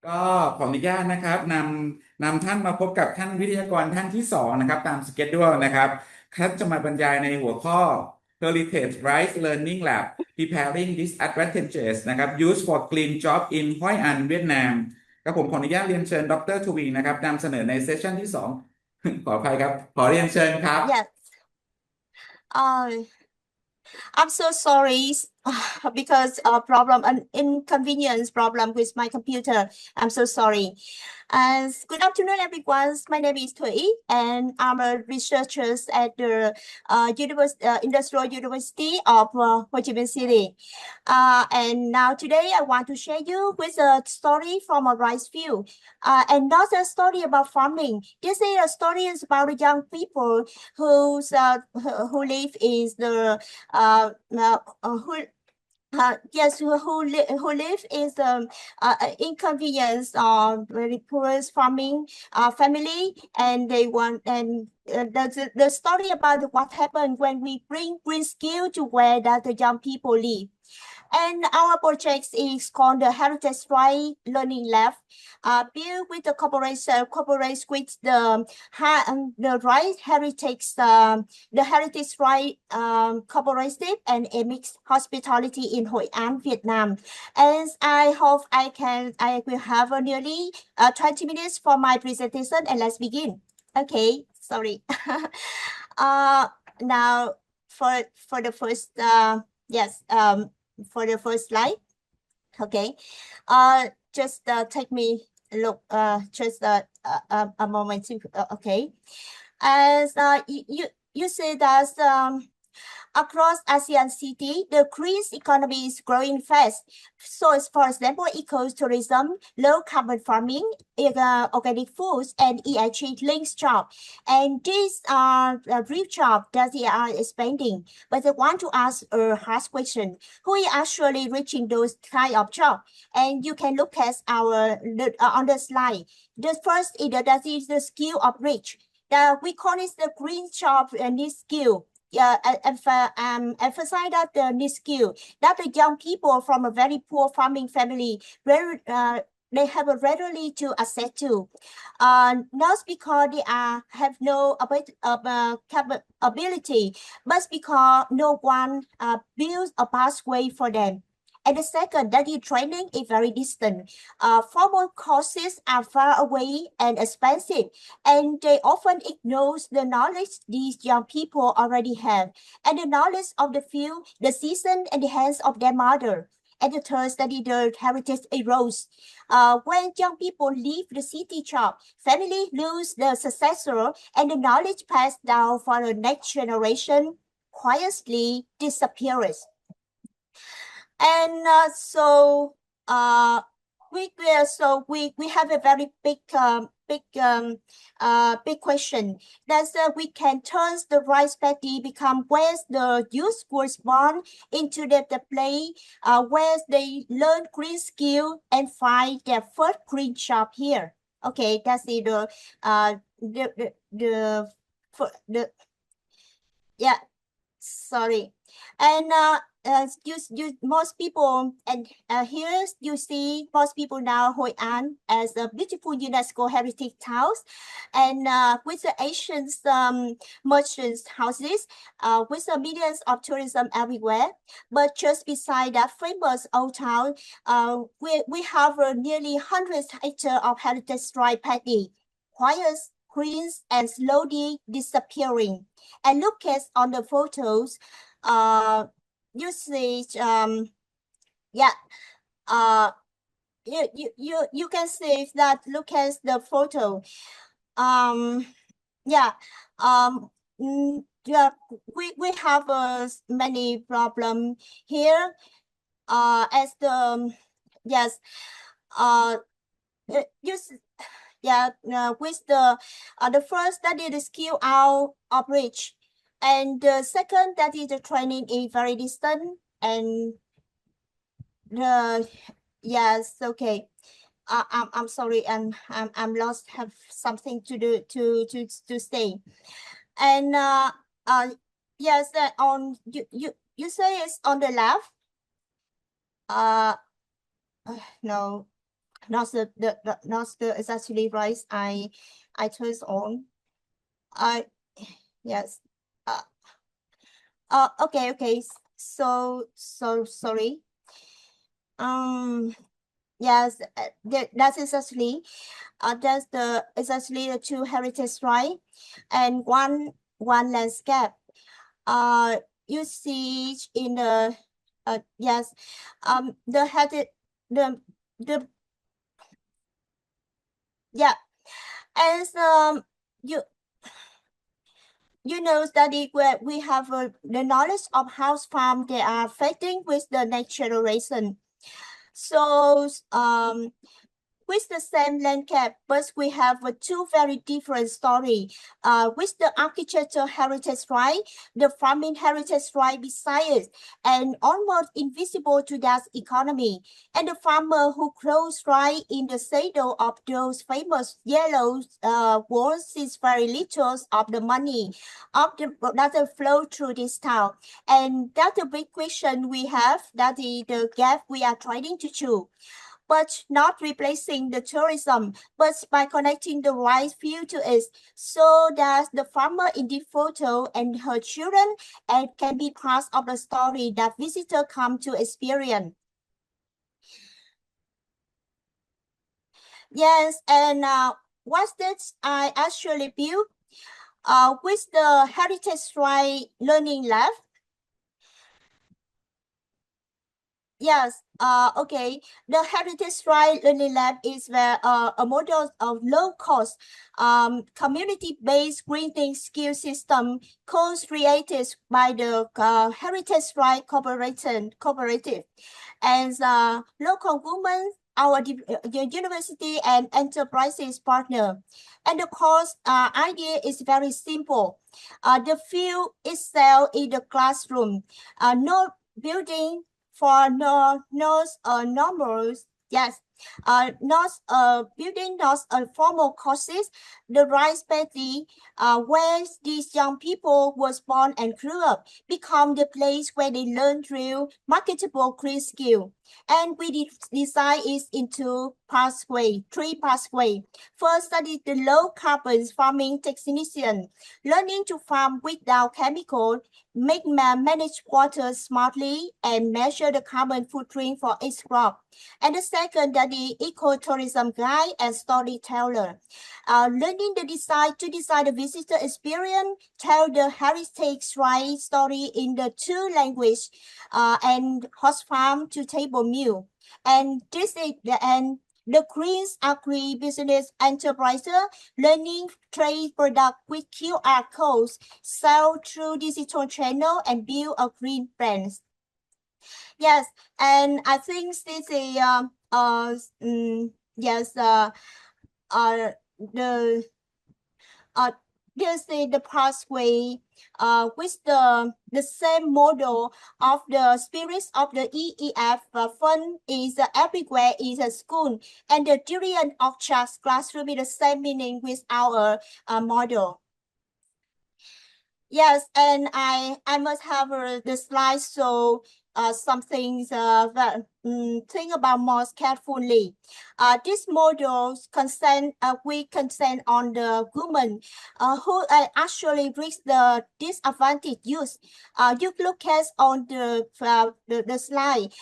ก็ขออนุญาตนะครับนำท่านมาพบกับท่านวิทยากรท่านที่สองนะครับตามสเกจดูลนะครับท่านจะมาบรรยายในหัวข้อ Heritage Rice Learning Lab Preparing Disadvantages นะครับ Use for Clean Job in Hoi An เวียดนามครับผมขออนุญาตเรียนเชิญดรทวีนะครับนำเสนอในเซสชันที่สองขออภัยครับขอเรียนเชิญครับ Yes. I'm so sorry because problem an inconvenience problem with my computer. I'm so sorry. Good afternoon, everyone. My name is Thuy, and I'm a researcher at the Industrial University of Ho Chi Minh City. And now today I want to share you with a story from a rice field, and not a story about farming. This is a story about the young people who live in the yes, who live in the inconvenience very poor farming family, and they want the story about what happened when we bring green skill to where that the young people live. And our project is called the Heritage Right Learning Lab, built with the corporation with the right heritage, the Heritage Right Cooperative and Amix Hospitality in Hoi An, Vietnam. And I hope I will have nearly 20 minutes for my presentation, and let's begin. Okay, sorry. Now for the first yes. For the first slide, okay, just take me a look, just a moment to, okay, as you see that across ASEAN city, the green economy is growing fast. So, for example, ecotourism, low carbon farming, organic foods, and EIG links job. And these are real jobs that they are expanding. But I want to ask a hard question: who is actually reaching those kind of jobs? And you can look at our on the slide. The first is the skill of rich. We call it the green job and this skill. Emphasize that the new skill that the young people from a very poor farming family they have a readily to access to, not because they have no ability, but because no one builds a pathway for them. And the second, that the training is very distant. Formal courses are far away and expensive, and they often ignore the knowledge these young people already have, and the knowledge of the field, the season, and the hands of their mother. And the third, study the heritage erodes. When young people leave the city job, family lose the successor, and the knowledge passed down for the next generation quietly disappears. And we have a very big question. That's we can turn the rice paddy become where the youth was born into the play, where they learn green skill and find their first green job here. Okay, that's the yeah. Sorry, and most people, and here you see most people now Hoi An as a beautiful UNESCO heritage house, and with the Asian merchants houses, with the millions of tourism everywhere. But just beside that famous old town, we have nearly hundreds hectares of heritage rice paddy, quiet, greens, and slowly disappearing. And look at on the photos, you see, you can see that. Look at the photo. We have many problem here. As the yes, with the first that is the skill out of reach, and the second that is the training is very distant, and the yes, okay. I'm sorry, and I'm lost. Have something to do to say, and yes, on you say it's on the left. No. not the exactly right. I turn on. I yes. Okay. So sorry. Yes, that's exactly. That's exactly the two heritage right, and one landscape. You see in the yes, the heritage the yeah, as you know, study where we have the knowledge of house farm, they are fighting with the next generation. So with the same landscape, but we have two very different story. With the architecture heritage right, the farming heritage right beside it, and almost invisible to that economy. And the farmer who grows right in the shadow of those famous yellow walls sees very little of the money of the that flow through this town. And that's a big question we have. That is the gap we are trying to choose, but not replacing the tourism, but by connecting the right view to it, so that the farmer in the photo and her children and can be part of the story that visitors come to experience. Yes, and what's this I actually built with the Heritage Right Learning Lab. Yes, okay. The Heritage Right Learning Lab is where a model of low-cost, community-based greening skill system co-created by the Heritage Right Cooperative and local women, our university and enterprises partner. And the course idea is very simple. The field itself in the classroom, no building for numbers, yes, not building not formal courses, the right space where these young people was born and grew up become the place where they learn real marketable green skill. And we design it into three pathway. First, study the low carbon farming technician, learning to farm without chemical, manage water smartly, and measure the carbon footprint for each crop. And the second, the ecotourism guide and storyteller, learning the design the visitor experience, tell the heritage right story in the two language, and host farm to table meal. And this is the end. The green agri-business enterprise learning trade product with QR codes, sell through digital channel, and build a green brand. Yes, and I think this is yes the this is the pathway with the same model of the spirits of the EEF fund is everywhere is a school, and the Julian Orchard classroom is the same meaning with our model. Yes, and I must have the slide, so some things that think about more carefully. This model we consent on the women who actually reach the disadvantaged youth. You look at on the slide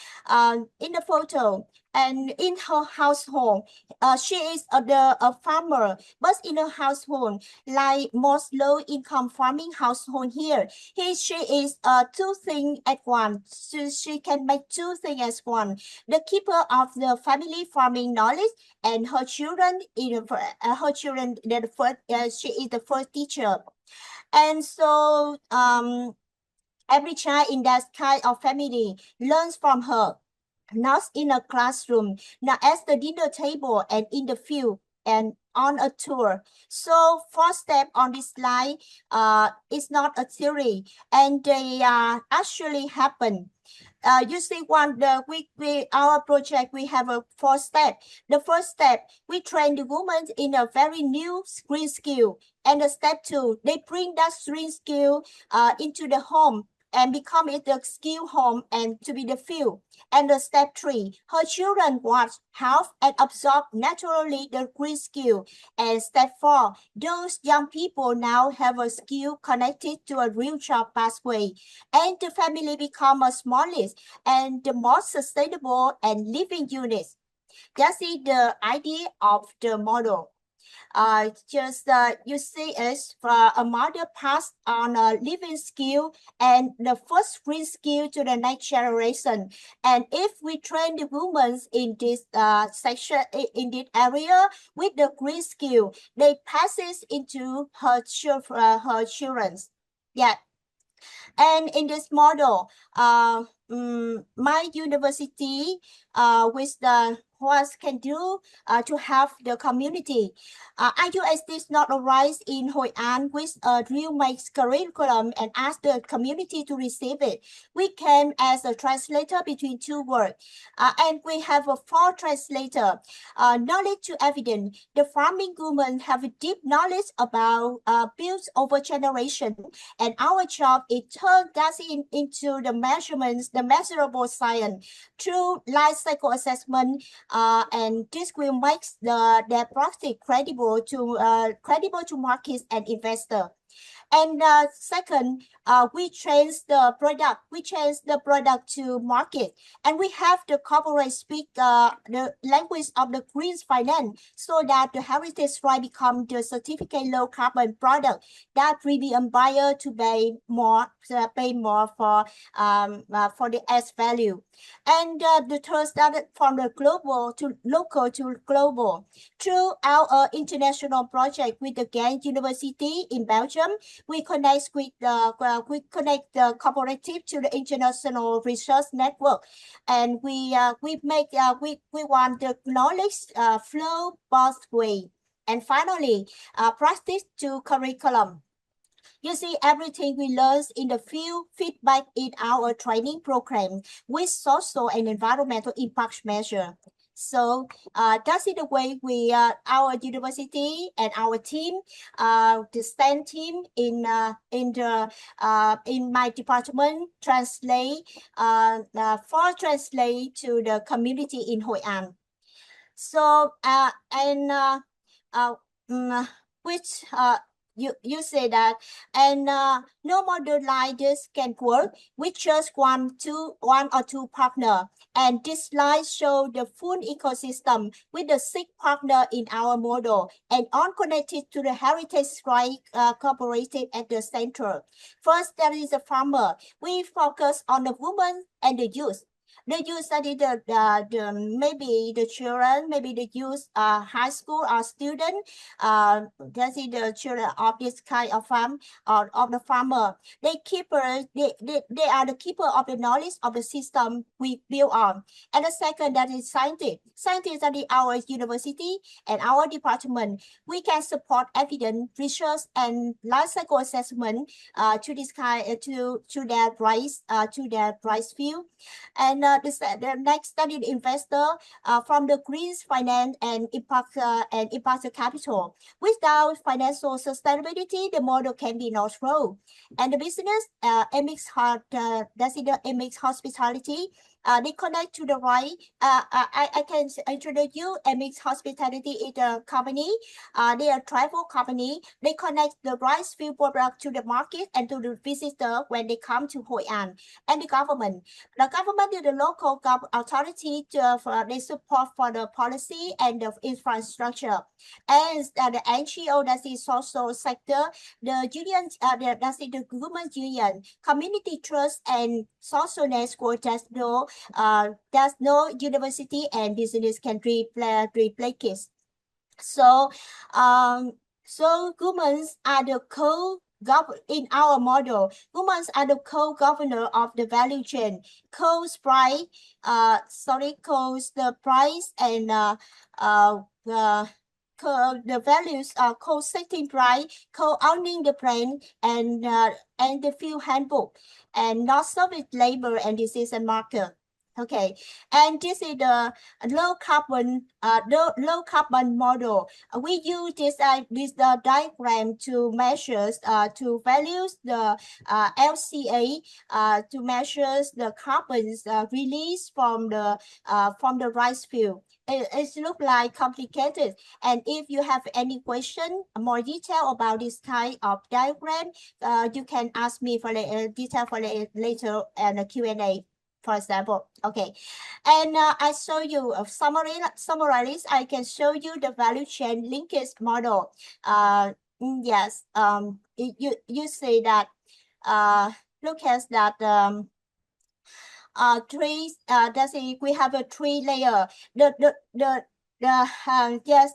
in the photo. And in her household, she is a farmer, but in her household, like most low-income farming household here, she is two things at once. So she can make two things as one. The keeper of the family farming knowledge, and her children she is the first teacher. And so every child in that kind of family learns from her, not in a classroom, not at the dinner table and in the field and on a tour. So first step on this slide is not a theory, and they actually happen. You see, our project, we have a 4 step. The first step, we train the women in a very new green skill. And the step 2, they bring that green skill into the home and become it the skill home and to be the field. And the step 3, her children watch, help, and absorb naturally the green skill. And step 4, those young people now have a skill connected to a real job pathway. And the family become a smallest and the most sustainable and living unit. That is the idea of the model. You see is a mother passed on a living skill and the first green skill to the next generation. And if we train the women in this section, in this area with the green skill, they pass it into her children. Yeah. And in this model, my university with the what can do to help the community. IUS did not arise in Hoi An with a real mixed curriculum and ask the community to receive it. We came as a translator between two words, and we have a 4 translator. Knowledge to evidence. The farming women have a deep knowledge about built over generation, and our job is turn that into the measurements, the measurable science through life cycle assessment. And this will make their project credible to markets and investors. And second, we change the product. We change the product to market, and we have the corporate speak the language of the green finance, so that the heritage right become the certificate low carbon product that premium buyer to pay more for the S value. And the third started from the global to local to global through our international project with the Ghent University in Belgium. We connect with the cooperative to the international research network, and we want the knowledge flow both way. And finally, practice to curriculum. You see, everything we learn in the field feedback in our training program with social and environmental impact measure. So that's the way we, our university and our team, the STEM team in my department translate to the community in Hoi An. So which you say that, and no model like this can work with just one or two partner. And this slide show the full ecosystem with the 6 partner in our model, and all connected to the heritage right cooperative at the center. First, there is a farmer. We focus on the women and the youth. The youth study maybe the children, maybe the youth high school or student. That is the children of this kind of farm or of the farmer. They are the keeper of the knowledge of the system we build on. And the second, that is scientists. Scientists are our university and our department. We can support evidence, research, and life cycle assessment to this kind to their price field. And the next study, the investor from the green finance and impact capital. Without financial sustainability, the model can be not grow. And the business, that's the MX Hospitality. They connect to the right. I can introduce you. MX Hospitality is a company. They are a travel company. They connect the rice field product to the market and to the visitor when they come to Hoi An. And the government. The government is the local authority they support for the policy and the infrastructure. And the NGO, that's the social sector, the union, that's the government union, community trust, and social network. There's no university and business can replace it. So women are the in our model, women are the co-governor of the value chain, the price and the values are co-setting price, co-owning the brand, and the field handbook, and not service labor and decision marker. Okay, and this is the low carbon model. We use this diagram to measure to values the LCA to measure the carbons released from the rice field. It looks like complicated, and if you have any question, more detail about this kind of diagram, you can ask me for the detail for later and a Q&A. For example, okay, and I show you a summarize. I can show you the value chain linkage model. Yes, you see that. Look at that. Three. That's it. We have a 3 layer. Yes,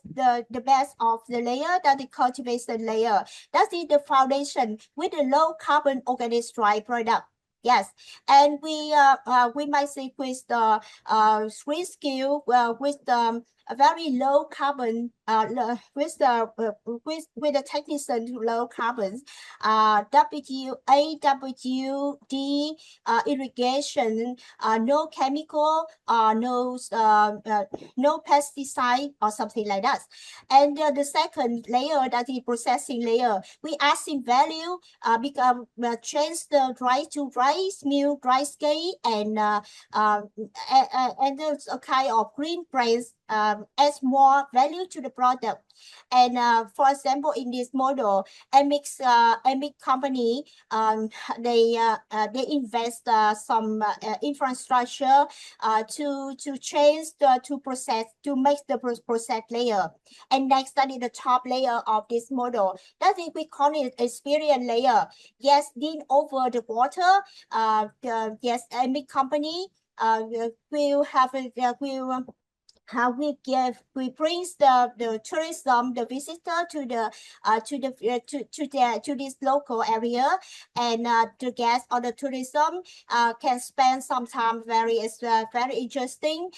the base of the layer, that the cultivation layer. That is the foundation with the low carbon organic dry product. Yes, and we might see with the three skill with the a very low carbon with the technician low carbon WAWD irrigation, no chemical, no pesticide or something like that. And the second layer, that is processing layer, we adding value become change the dry to rice mill, dry scale, and there's a kind of green price adds more value to the product. And for example, in this model, MX company, they invest some infrastructure to change to process, to make the process layer. And next, study the top layer of this model. That is, we call it experience layer. Yes, then over the water, yes, MX company will have how we bring the tourism, the visitor to this local area, and the guests or the tourism can spend some time very interesting.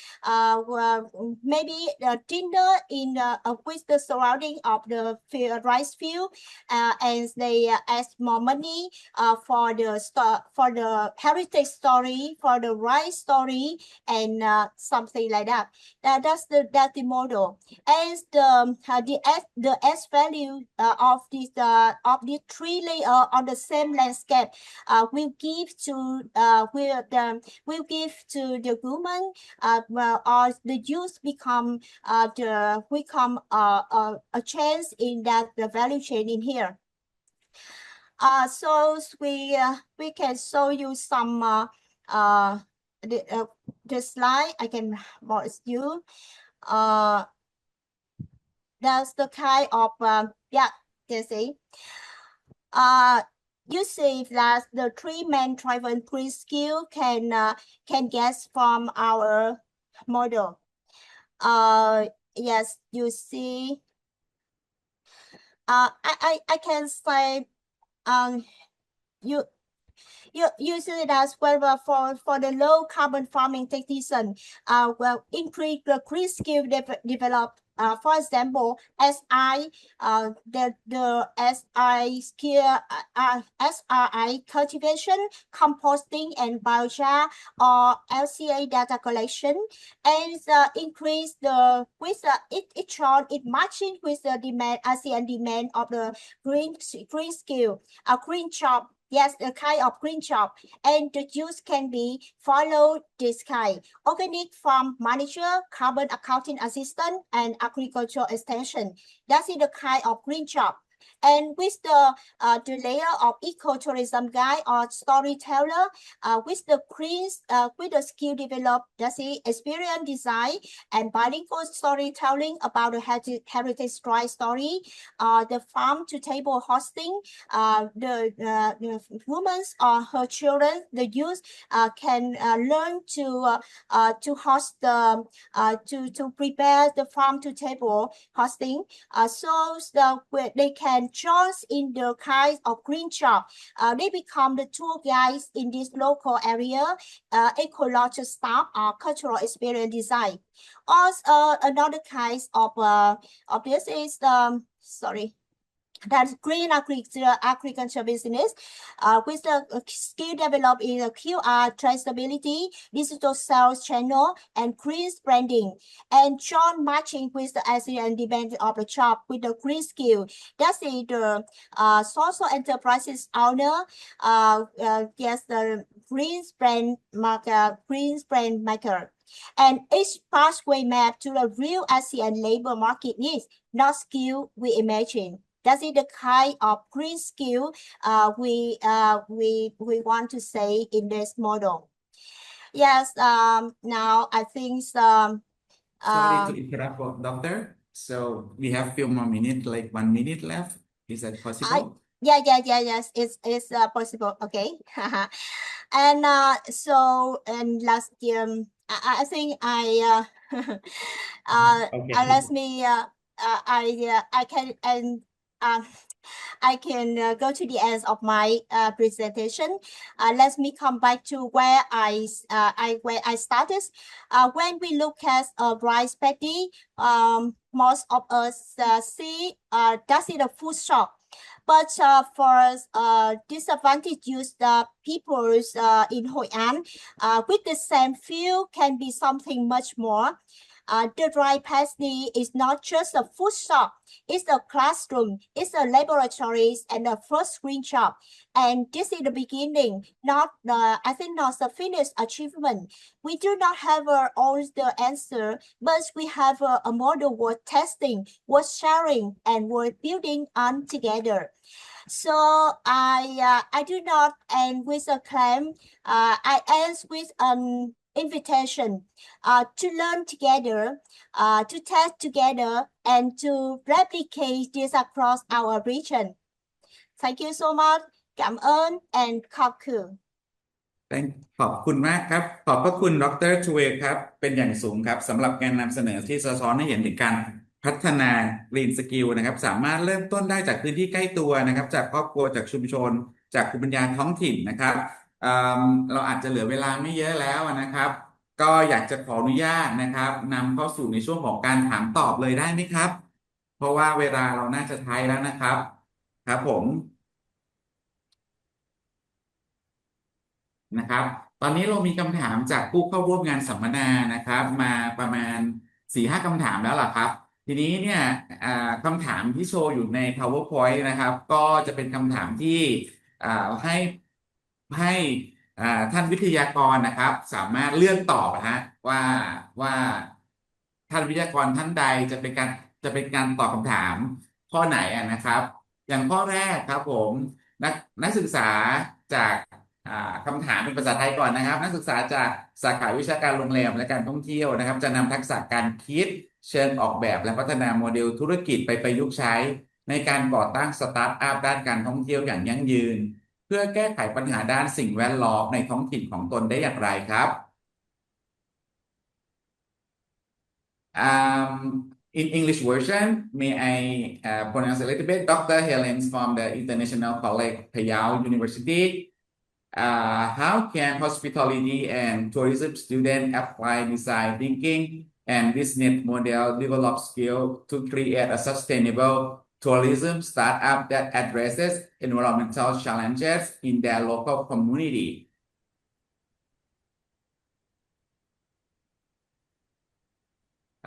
Maybe dinner in with the surrounding of the rice field, and they ask more money for the heritage story, for the rice story, and something like that. That's the model. As the S value of this 3 layer on the same landscape will give to the woman or the youth become a change in that the value chain in here. So we can show you some the slide. I can voice you. That's the kind of yeah, you see. You see that the 3 main driven skill can get from our model. Yes, you see. I can say you see that well for the low carbon farming technician, well, increase the green skill develop. For example, SI, the SI skill, SRI cultivation, composting, and biochar, or LCA data collection, and increase the with it shown it matching with the demand, ASEAN demand of the green skill, green job. Yes, the kind of green job, and the use can be follow this kind: organic farm manager, carbon accounting assistant, and agricultural extension. That is the kind of green job. And with the layer of ecotourism guide or storyteller, with the skill developed, that's the experience design and bilingual storytelling about the heritage story, the farm to table hosting, the women or her children, the youth can learn to host the to prepare the farm to table hosting, so they can join in the kind of green job. They become the tour guides in this local area, ecological staff, or cultural experience design. Also, another kind of this is sorry. That's green agriculture business, with the skill developed in the QR traceability, digital sales channel, and green branding, and John matching with the ASEAN demand of the job with the green skill. That's the social enterprises owner. Yes, the green brand maker. And each pathway map to the real ASEAN labor market needs, not skill we imagine. That is the kind of green skill we want to say in this model. Yes. Now I think Sorry to interrupt, doctor. So we have few more minutes, like 1 minute left. Is that possible? Yes, it's possible. Okay. And and last year, I think Okay. let me I can and I can go to the end of my presentation. Let me come back to where I started. When we look at rice paddy, most of us see that's in a food shop. But for disadvantaged people in Hoi An, with the same field can be something much more. The rice paddy is not just a food shop. It's a classroom, it's a laboratories, and a first screen shop. And this is the beginning, not the finished achievement. We do not have all the answer, but we have a model worth testing, worth sharing, and worth building on together. So I do not end with a claim. I end with an invitation to learn together, to test together, and to replicate this across our region. Thank you so much. 感恩 and ขอบคุณ ขอบคุณมากครับ ขอบพระคุณดรชเวครับ เป็นอย่างสูงครับสำหรับการนำเสนอที่สะท้อนให้เห็นถึงการพัฒนา Green Skill นะครับ สามารถเริ่มต้นได้จากพื้นที่ใกล้ตัวนะครับ จากครอบครัวจากชุมชน จากภูมิปัญญาท้องถิ่นนะครับเราอาจจะเหลือเวลาไม่เยอะแล้วนะครับ ก็อยากจะขออนุญาตนะครับนำเข้าสู่ในช่วงของการถามตอบเลยได้ไหมครับ เพราะว่าเวลาเราน่าจะท้ายแล้วนะครับ ครับผม นะครับตอนนี้เรามีคำถามจากผู้เข้าร่วมงานสัมมนานะครับมาประมาณ4-5คำถามแล้วล่ะครับทีนี้เนี่ยคำถามที่โชว์อยู่ใน PowerPoint นะครับก็จะเป็นคำถามที่ให้ให้ท่านวิทยากรนะครับสามารถเลือกตอบนะฮะว่าท่านวิทยากรท่านใดจะเป็นการตอบคำถามข้อไหนนะครับอย่างข้อแรกครับผมนักศึกษาจากคำถามเป็นภาษาไทยก่อนนะครับนักศึกษาจากสาขาวิชาการโรงแรมและการท่องเที่ยวนะครับจะนำทักษะการคิดเชิงออกแบบและพัฒนาโมเดลธุรกิจไปประยุกต์ใช้ในการก่อตั้งสตาร์ทอัพด้านการท่องเที่ยวอย่างยั่งยืนเพื่อแก้ไขปัญหาด้านสิ่งแวดล้อมในท้องถิ่นของตนได้อย่างไรครับ In English version, may I pronounce a little bit? Dr. Helens from the International College Payao University. How can hospitality and tourism students apply design thinking and business model develop skill to create a sustainable tourism startup that addresses environmental challenges in their local community?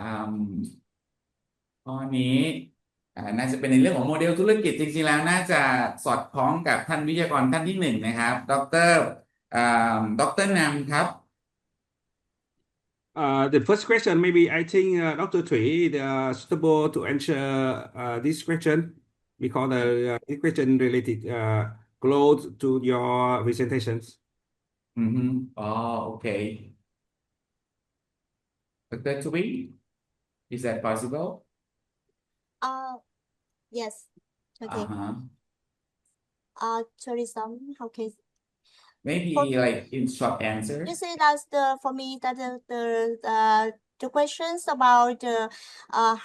Um, ข้อนี้น่าจะเป็นในเรื่องของโมเดลธุรกิจจริงๆแล้วน่าจะสอดคล้องกับท่านวิทยากรท่านที่1นะครับดรนำครับ The first question, maybe I think Dr. Thủy suitable to answer this question because this question related close to your presentations. Oh, okay. Dr. Thủy, is that possible? Yes. Okay. Tourism. Okay. Maybe like in short answer. You say that's for me that the questions about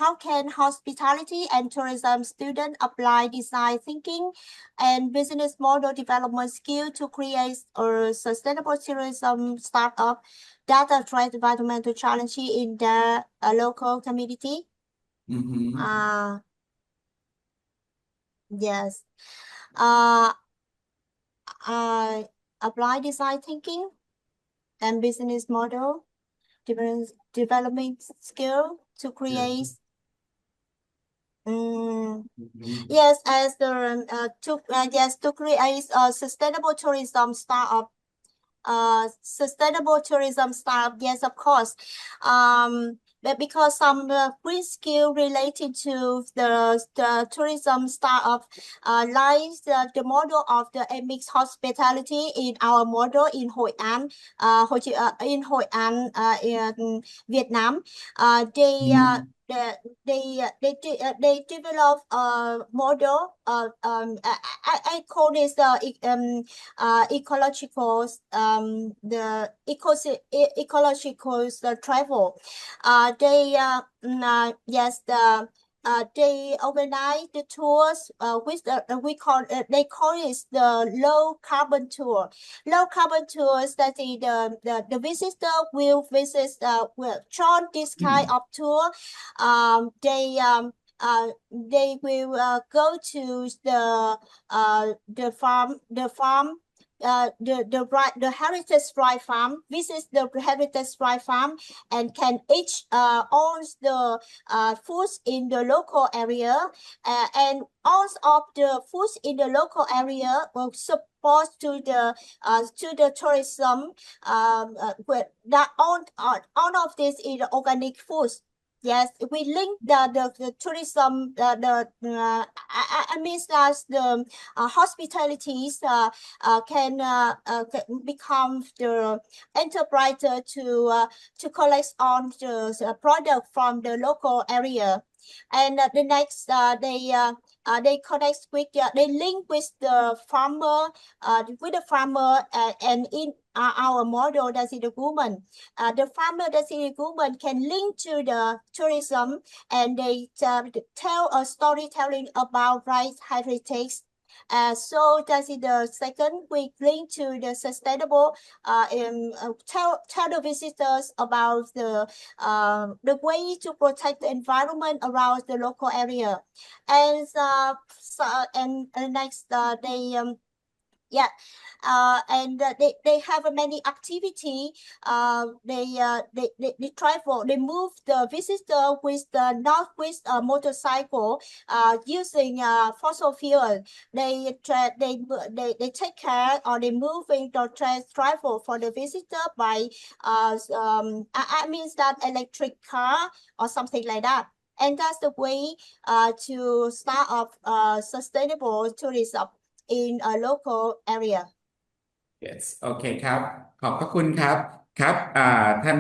how can hospitality and tourism students apply design thinking and business model development skill to create a sustainable tourism startup that address environmental challenges in the local community. Yes. Uh, I apply design thinking and business model development skill to create. Yes, as the to create a sustainable tourism startup. Sustainable tourism startup. Yes, of course. But because some free skill related to the tourism startup, like the model of the mixed hospitality in our model in Hội An, in Hội An, in Vietnam. They they develop a model. I call this ecological ecological travel. They organize the tours with they call it the low carbon tour. Low carbon tours that the visitor will visit will join this kind of tour. They will go to the farm the heritage rice farm, visit the heritage rice farm, and can eat all the foods in the local area, and all of the foods in the local area will support to the tourism. That all of this is organic foods. Yes, we link the tourism I mean that the hospitalities can become the enterprise to collect on the product from the local area. And the next they connect with they link with the farmer and in our model that is the woman. The farmer that is the woman can link to the tourism, and they tell a storytelling about rice heritage. So that is the second we link to the sustainable. Tell the visitors about the way to protect the environment around the local area, and next they have many activity. They travel. They move the visitor with not with a motorcycle using fossil fuel. They take care, or they moving the travel for the visitor by I mean that electric car or something like that. And that's the way to start up sustainable tourism in a local area. Yes โอเคครับขอบพระคุณครับครับท่าน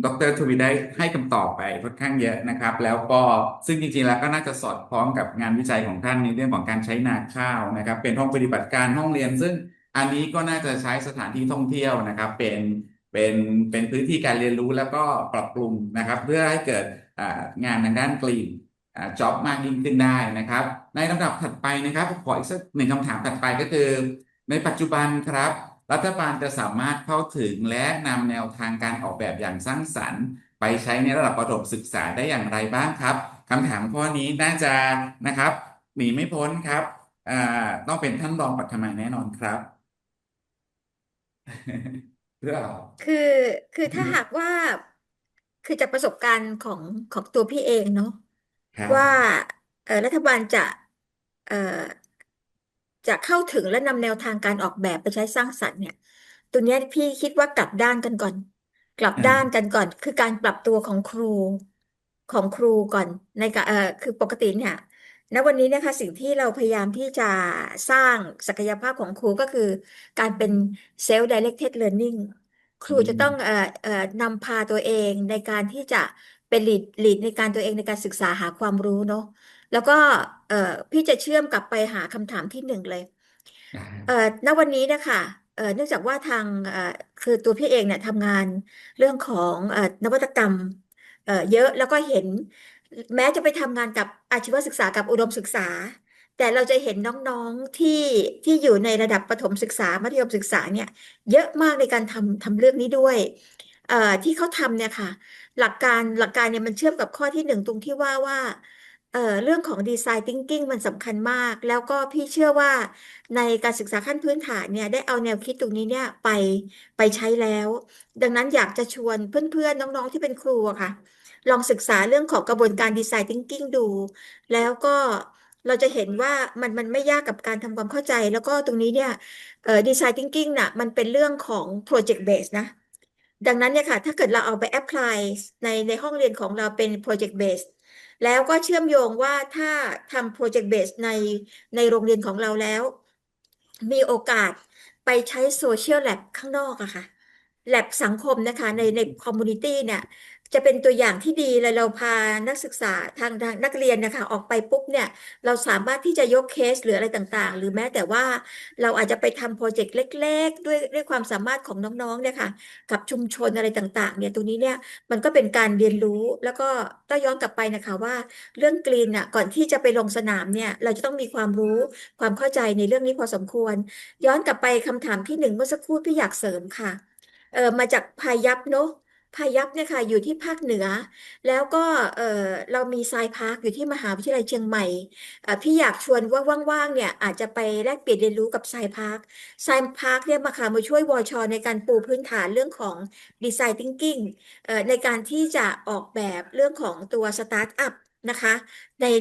ดรทวีได้ให้คำตอบไปค่อนข้างเยอะนะครับแล้วก็ซึ่งจริงๆแล้วก็น่าจะสอดคล้องกับงานวิจัยของท่านในเรื่องของการใช้นาข้าวนะครับเป็นห้องปฏิบัติการห้องเรียนซึ่งอันนี้ก็น่าจะใช้สถานที่ท่องเที่ยวนะครับเป็นเป็นพื้นที่การเรียนรู้แล้วก็ปรับปรุงนะครับเพื่อให้เกิดงานทางด้านกลีนจ็อบมากยิ่งขึ้นได้นะครับในลำดับถัดไปนะครับขออีกสักหนึ่งคำถามถัดไปก็คือในปัจจุบันครับรัฐบาลจะสามารถเข้าถึงและนำแนวทางการออกแบบอย่างสร้างสรรค์ไปใช้ในระดับประถมศึกษาได้อย่างไรบ้างครับคำถามข้อนี้น่าจะนะครับหนีไม่พ้นครับต้องเป็นท่านรองปัทมาแน่นอนครับ เพื่อคือถ้าหากว่าคือจากประสบการณ์ของตัวพี่เองเนาะครับ ว่ารัฐบาลเอ่อจะเข้าถึงและนำแนวทางการออกแบบไปใช้สร้างสรรค์เนี่ยตัวเนี้ยพี่คิดว่ากลับด้านกันก่อน กลับด้านกันก่อน คือการปรับตัวของครูก่อนในการคือปกติเนี่ยณวันนี้นะคะสิ่งที่เราพยายามที่จะสร้างศักยภาพของครูก็คือการเป็น self directed learning ครูจะต้องนำพาตัวเองในการที่จะเป็น lead ในการตัวเองในการศึกษาหาความรู้เนาะแล้วก็พี่จะเชื่อมกลับไปหาคำถามที่หนึ่งเลยณวันนี้นะคะเนื่องจากว่าทางคือตัวพี่เองเนี่ยทำงานเรื่องของนวัตกรรมเยอะแล้วก็เห็นแม้จะไปทำงานกับอาชีวศึกษากับอุดมศึกษา แต่เราจะเห็นน้องๆที่อยู่ในระดับประถมศึกษามัธยมศึกษาเนี่ยเยอะมากในการทำเรื่องนี้ด้วยที่เขาทำเนี่ยค่ะหลักการเนี่ยมันเชื่อมกับข้อที่หนึ่งตรงที่ว่า เรื่องของ Design Thinking มันสำคัญมาก แล้วก็พี่เชื่อว่าในการศึกษาขั้นพื้นฐานเนี่ยได้เอาแนวคิดตรงนี้เนี่ยไปใช้แล้ว ดังนั้นอยากจะชวนเพื่อนๆน้องๆที่เป็นครูอะค่ะลองศึกษาเรื่องของกระบวนการ Design Thinking ดู แล้วก็เราจะเห็นว่ามันไม่ยากกับการทำความเข้าใจ แล้วก็ตรงนี้เนี่ยDesign Thinking น่ะมันเป็นเรื่องของ Project Base นะ ดังนั้นเนี่ยค่ะถ้าเกิดเราเอาไปแอพพลายในห้องเรียนของเราเป็น Project Base แล้วก็เชื่อมโยงว่าถ้าทำ Project Base ในโรงเรียนของเราแล้ว มีโอกาสไปใช้โซเชียลแลบข้างนอกอะค่ะแลบสังคมนะคะในคอมมูนิตี้เนี่ยจะเป็นตัวอย่างที่ดีเลยเราพานักศึกษาทางนักเรียนนะคะออกไปปุ๊บเนี่ยเราสามารถที่จะยกเคสหรืออะไรต่างๆหรือแม้แต่ว่าเราอาจจะไปทำโปรเจกต์เล็กๆด้วยความสามารถของน้องๆเนี่ยค่ะกับชุมชนอะไรต่างๆเนี่ยตรงนี้เนี่ยมันก็เป็นการเรียนรู้แล้วก็ต้องย้อนกลับไปนะคะว่าเรื่องกรีนอ่ะก่อนที่จะไปลงสนามเนี่ยเราจะต้องมีความรู้ความเข้าใจในเรื่องนี้พอสมควร ย้อนกลับไปคำถามที่หนึ่งเมื่อสักครู่พี่อยากเสริมค่ะมาจากพายัพเนอะพายัพเนี่ยค่ะอยู่ที่ภาคเหนือแล้วก็เออเรามีไซน์พาร์คอยู่ที่มหาวิทยาลัยเชียงใหม่พี่อยากชวนว่าว่างๆเนี่ยอาจจะไปแลกเปลี่ยนเรียนรู้กับไซน์พาร์คไซน์พาร์คเนี่ยมาช่วยวชในการปูพื้นฐานเรื่องของดีไซน์ทิงกิ้งในการที่จะออกแบบเรื่องของตัวสตาร์ทอัพนะคะ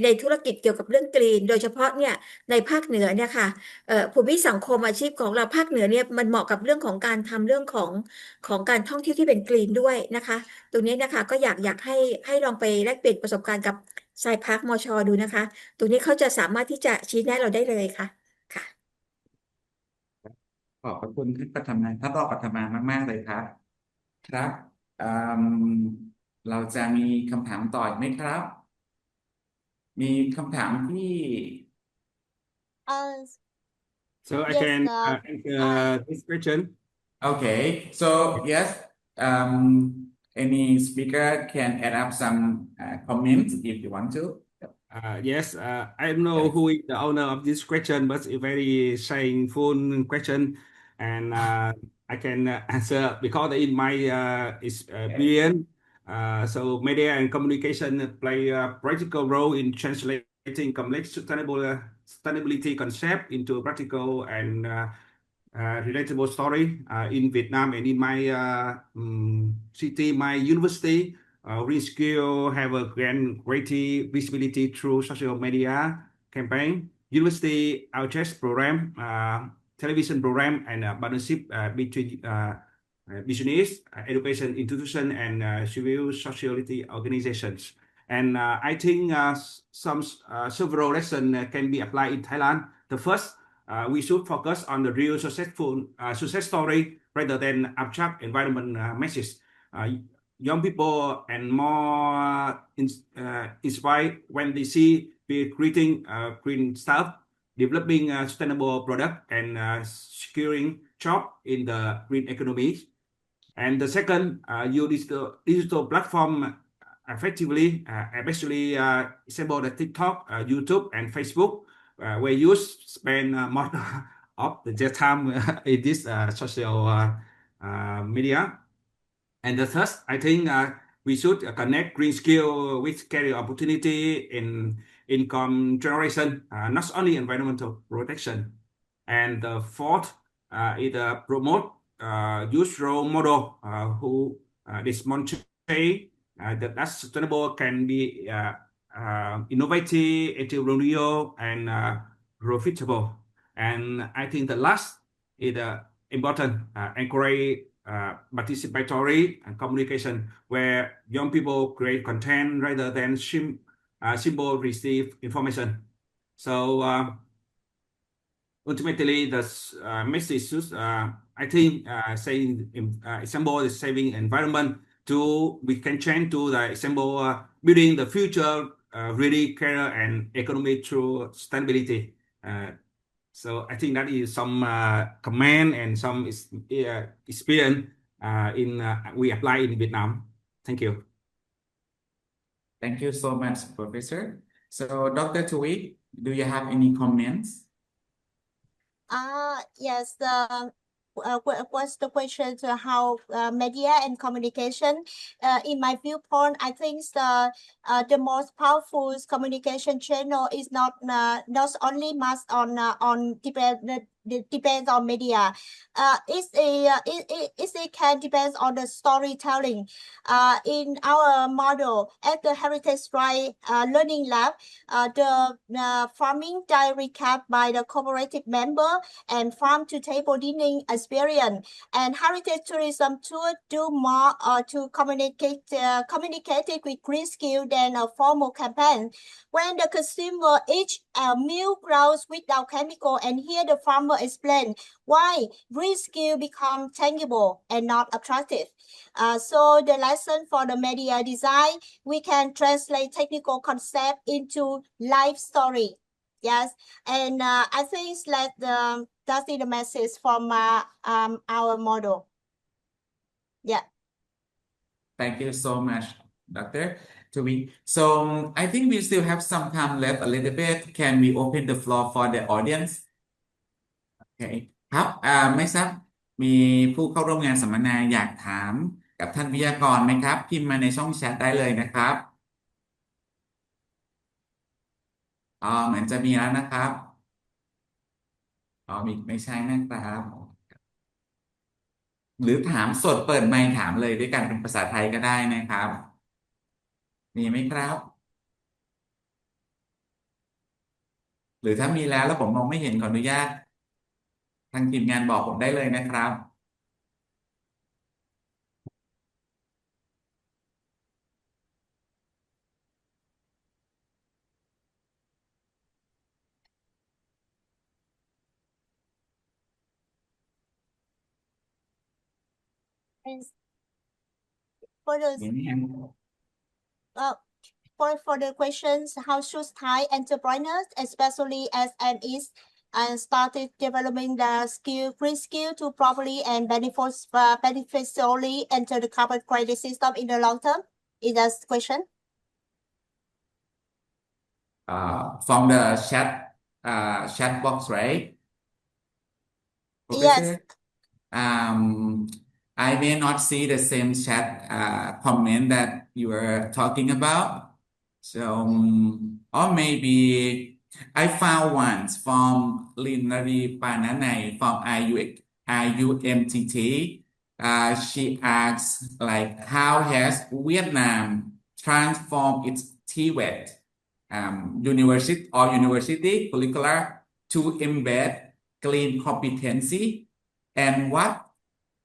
ในธุรกิจเกี่ยวกับเรื่องกรีนโดยเฉพาะเนี่ยในภาคเหนือเนี่ยค่ะ ภูมิสังคมอาชีพของเราภาคเหนือเนี่ยมันเหมาะกับเรื่องของการทำเรื่องของการท่องเที่ยวที่เป็นกรีนด้วยนะคะตรงนี้นะคะก็อยากให้ลองไปแลกเปลี่ยนประสบการณ์กับไซพาร์คมชดูนะคะตรงนี้เขาจะสามารถที่จะชี้แนะเราได้เลยค่ะค่ะขอบพระคุณท่านประธานท่านรองประธานมากๆเลยครับครับเอิ่มเราจะมีคำถามต่ออีกไหมครับ มีคำถามที่ Uh, So I yes, can I answer this question. Okay, so yes, any speaker can add up some comments if you want to. Yes, I don't know who is the owner of this question, but it's a very shameful question, and I can answer because in my experience, so media and communication play a practical role in translating complex sustainability concept into practical and relatable story in Vietnam and in my city, my university. We still have a great visibility through social media campaign, university outreach program, television program, and partnership between business, education institution, and civil society organizations. And I think some several lessons can be applied in Thailand. The first, we should focus on the real successful success story rather than abstract environment message. Young people and more inspired when they see people creating green stuff, developing sustainable product, and securing job in the green economy. And the second, use digital platform effectively, especially example the TikTok, YouTube, and Facebook, where you spend most of their time in this social media. And the third, I think we should connect green skill with career opportunity in income generation, not only environmental protection. And the fourth is promote use role model who demonstrate that sustainable can be innovative, entrepreneurial, and profitable. And I think the last is important, encourage participatory communication where young people create content rather than simple receive information. So ultimately, the message is, I think, saying example is saving environment to we can change to the example building the future really care and economy through sustainability. So I think that is some comment and some experience in we apply in Vietnam. Thank you. Thank you so much, Professor. So, Dr. Tui, do you have any comments? yes, what's the question to how media and communication? In my viewpoint, I think the most powerful communication channel is not only must on depends on media. It can depend on the storytelling. In our model at the Heritage Right Learning Lab, the farming diary recap by the cooperative member and farm to table dining experience and heritage tourism tour do more to communicate with green skill than a formal campaign. When the consumer eats a meal grounds without chemical and hear the farmer explain why green skill become tangible and not attractive. So the lesson for the media design, we can translate technical concept into life story. Yes, and I think that's the message from our model. Yeah. Thank you so much, Dr. Tui. So I think we still have some time left a little bit. Can we open the floor for the audience? Okay. ครับไม่ทราบมีผู้เข้าร่วมงานสัมมนาอยากถามกับท่านวิทยากรไหมครับ พิมพ์มาในช่องแชทได้เลยนะครับเหมือนจะมีแล้วนะครับมีไม่ใช่นะครับ หรือถามสดเปิดไมค์ถามเลยด้วยกันเป็นภาษาไทยก็ได้นะครับ มีไหมครับ หรือถ้ามีแล้วผมมองไม่เห็นขออนุญาตทางทีมงานบอกผมได้เลยนะครับ And for the มีไหมครับ for the questions, how should Thai entrepreneurs, especially SMEs, and started developing the green skill to properly and beneficially enter the carbon credit system in the long term? Is that the question? From the chat box, right? Yes. Professor? I may not see the same chat comment that you were talking about. So, or maybe I found once from Linari Pananai from IUMTT. She asks like, how has Vietnam transformed its TVET university curricula to embed clean competency, and what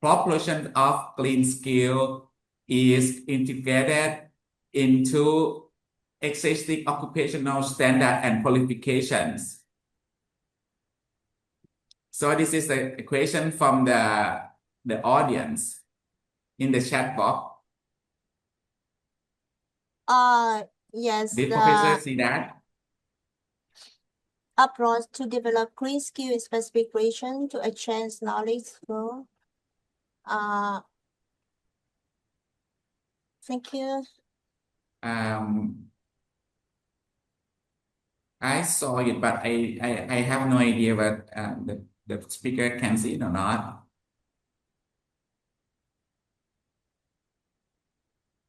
proportion of clean skill is integrated into existing occupational standard and qualifications. So this is the question from the audience in the chat box. Yes. Did Professor see that? Approach to develop green skill in specific region to exchange knowledge flow. Thank you. I saw it, but I have no idea what the speaker can see it or not.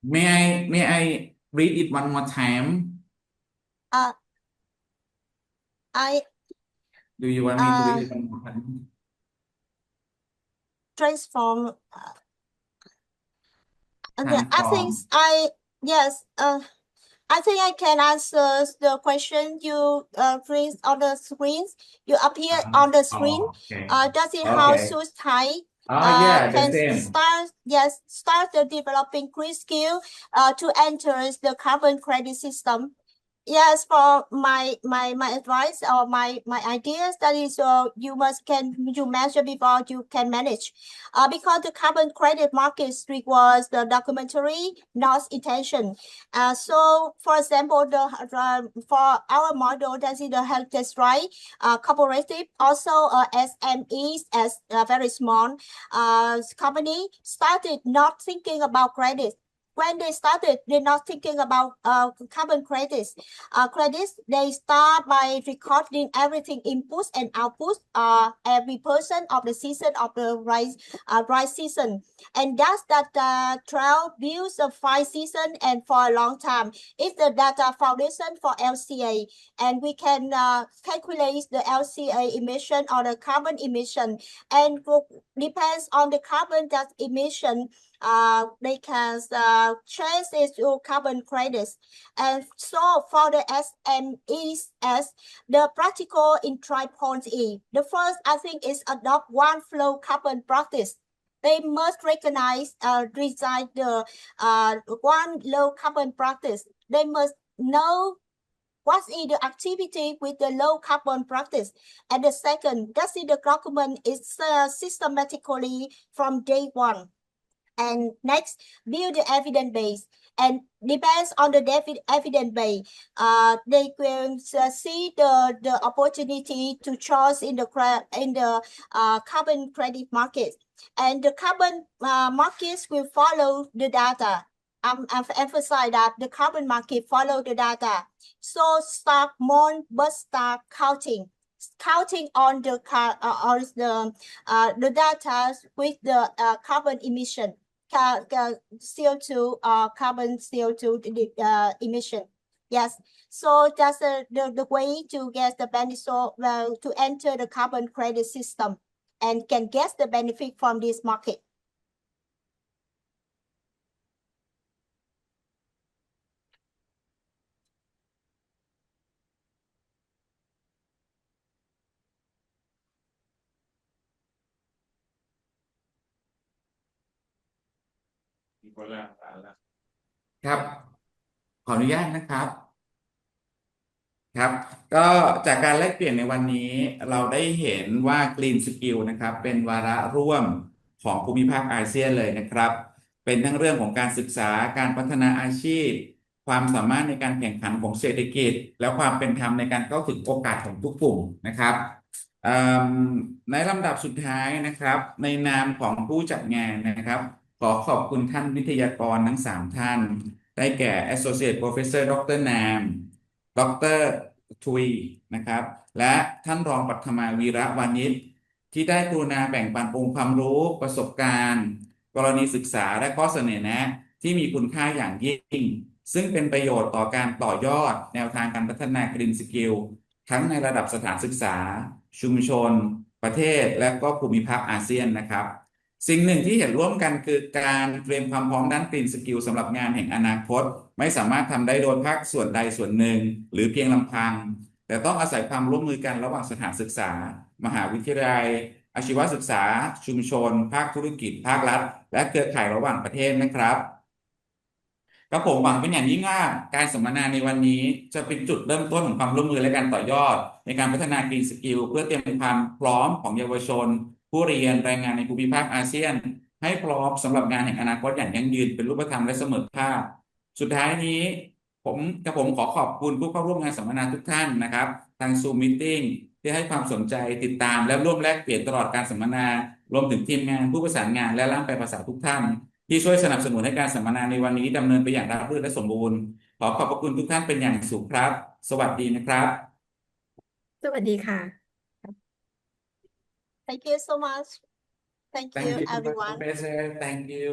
May I read it one more time? Do you want me to read it one more time? Transform. I think Transform. yes. I think I can answer the question you raised on the screen. You appear on the screen. Okay. Does it how Okay. should Thai Yeah, the can same. start the developing green skill to enter the carbon credit system? Yes, for my advice or my ideas, that is you measure before you can manage, because the carbon credit market requires the documentary, not intention. So for example, for our model, that is the heritage right, cooperative, also SMEs as a very small company started not thinking about credit. when they started, they're not thinking about carbon credits. Credits, they start by recording everything inputs and outputs every person of the season of the rice season. And that's that trial builds a 5 season and for a long time. It's the data foundation for LCA. And we can calculate the LCA emission or the carbon emission. And depends on the carbon that emission, they can change it to carbon credits. And so for the SMEs, the practical in 3.E, the first I think is adopt one flow carbon practice. They must recognize, design the one low carbon practice. They must know what is the activity with the low carbon practice. And the second, that is the document is systematically from day one. And next, build the evidence base. And depends on the evidence base, they will see the opportunity to choose in the carbon credit market. And the carbon markets will follow the data. I've emphasized that the carbon market follow the data. So start more, but start counting on the data with the carbon emission, CO2 carbon CO2 emission. Yes, so that's the way to get the benefit, to enter the carbon credit system and can get the benefit from this market. ครับ ขออนุญาตนะครับ ครับ ก็จากการแลกเปลี่ยนในวันนี้เราได้เห็นว่า Green Skill นะครับเป็นวาระร่วมของภูมิภาคอาเซียนเลยนะครับ เป็นทั้งเรื่องของการศึกษาการพัฒนาอาชีพ ความสามารถในการแข่งขันของเศรษฐกิจ และความเป็นธรรมในการเข้าถึงโอกาสของทุกกลุ่มนะครับในลำดับสุดท้ายนะครับในนามของผู้จัดงานนะครับขอขอบคุณท่านวิทยากรทั้ง3ท่านได้แก่ Associate Professor ดร.นามดร.ทุยนะครับและท่านรองปัทมาวีระวานิชที่ได้กรุณาแบ่งปันองค์ความรู้ประสบการณ์กรณีศึกษาและข้อเสนอแนะที่มีคุณค่าอย่างยิ่งซึ่งเป็นประโยชน์ต่อการต่อยอดแนวทางการพัฒนา Green Skill ทั้งในระดับสถานศึกษาชุมชนประเทศและก็ภูมิภาคอาเซียนนะครับสิ่งหนึ่งที่เห็นร่วมกันคือการเตรียมความพร้อมด้าน Green Skill สำหรับงานแห่งอนาคตไม่สามารถทำได้โดยภาคส่วนใดส่วนหนึ่งหรือเพียงลำพังแต่ต้องอาศัยความร่วมมือกันระหว่างสถานศึกษามหาวิทยาลัยอาชีวศึกษาชุมชนภาคธุรกิจภาครัฐและเครือข่ายระหว่างประเทศนะครับก็ผมหวังเป็นอย่างยิ่งว่าการสัมมนาในวันนี้จะเป็นจุดเริ่มต้นของความร่วมมือและการต่อยอดในการพัฒนา Green Skill เพื่อเตรียมความพร้อมของเยาวชนผู้เรียนแรงงานในภูมิภาคอาเซียนให้พร้อมสำหรับงานแห่งอนาคตอย่างยั่งยืนเป็นรูปธรรมและเสมอภาคสุดท้ายนี้ผมขอขอบคุณผู้เข้าร่วมงานสัมมนาทุกท่านนะครับทาง Zoom Meeting ที่ให้ความสนใจติดตามและร่วมแลกเปลี่ยนตลอดการสัมมนารวมถึงทีมงานผู้ประสานงานและล่ามแปลภาษาทุกท่านที่ช่วยสนับสนุนให้การสัมมนาในวันนี้ดำเนินไปอย่างราบรื่นและสมบูรณ์ขอขอบพระคุณทุกท่านเป็นอย่างสูงครับสวัสดีนะครับ สวัสดีค่ะ Thank you so much. Thank Thank you, you everyone. Professor Thank you